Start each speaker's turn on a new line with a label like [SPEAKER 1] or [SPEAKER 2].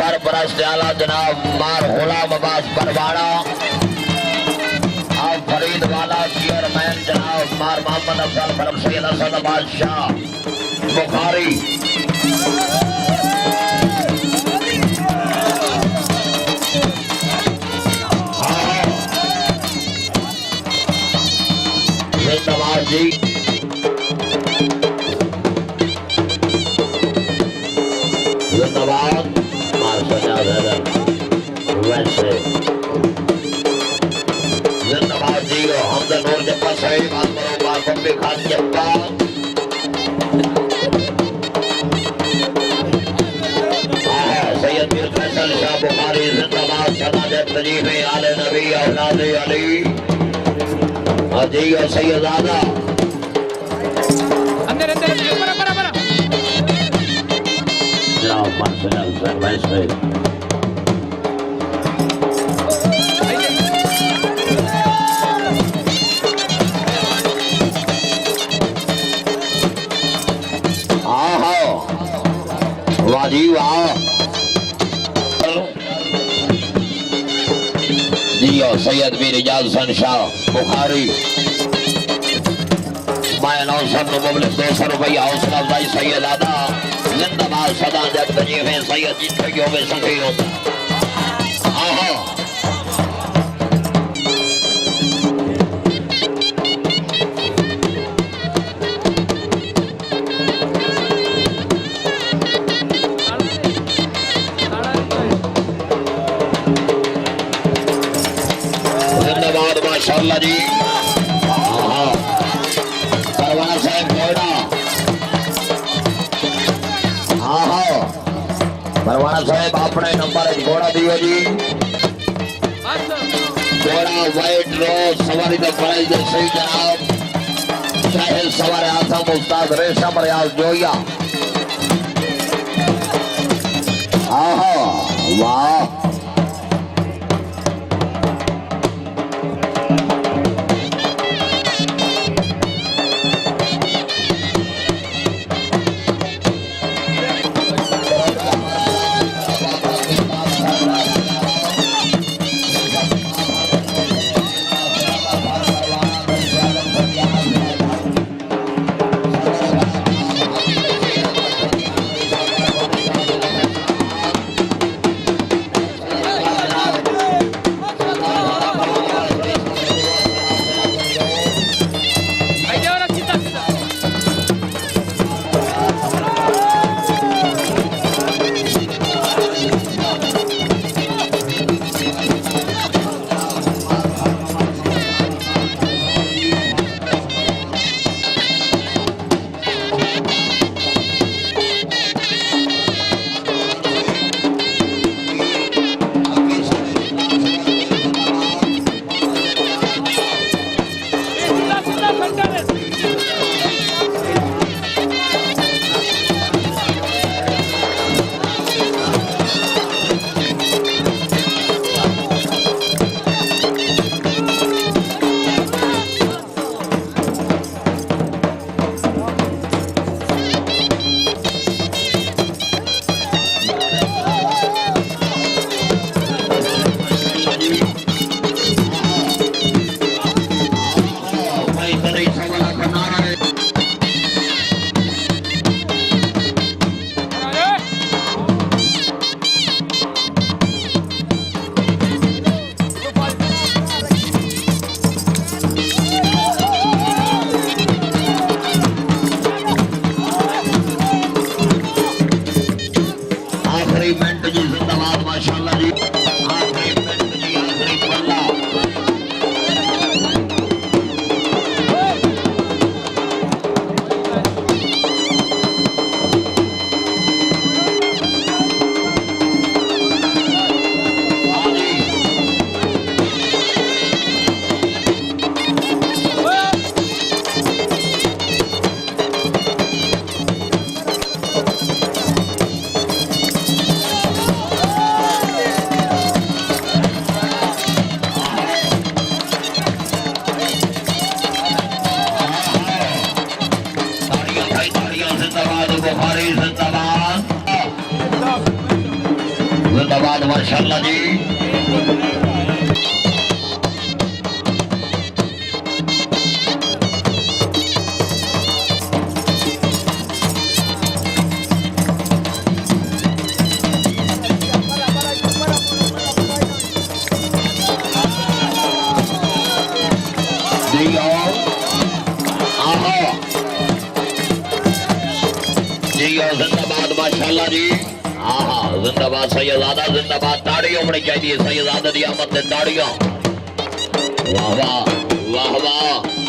[SPEAKER 1] सरपरस्त आला जनाब मार गुलाम अब्बास परवाना और फरीद वाला चेयरमैन जनाब मार मोहम्मद अफजल फरम सैयद असद बादशाह बुखारी। जिंदाबाद जी। जिंदाबाद मार सजाद वैसे जिंदाबाद जी। हमद नूर जप्पा साहिब आसमरोबाद बम्बे खान जप्पा सैयद मीर फैसल शाह बुखारी जिंदाबाद। सदात तजीब आले नबी औलाद अली जी और सैयद आदा
[SPEAKER 2] अंदर अंदर बरा बरा बरा
[SPEAKER 1] जनाब मार सजाद वैसे जी वाह जी और सैयद मीर इजाज हसन शाह बुखारी मैं 900 रुपया हौसला अफजाई सैयद आदा जिंदाबाद। सदा जब तजीब है सैयद जिंदगियों में सफी होता। माशाअल्लाह जी। परवाना साहब घोड़ा परवाना साहब अपने नंबर घोड़ा दियो जी। घोड़ा वाइट रोज सवारी का प्राइज सही जनाब चाहे सवारे आसम उस्ताद रेशम रियाज जोया। वाह जिंदाबाद माशाल्लाह जी। जिंदाबाद माशाल्लाह जी। हाँ जिंदाबाद सैयदादा जिंदाबाद। ताड़ियों होनी चाहिए सैयदादा दी आमद ने ताड़ियों। वाह वाह वाह वाह।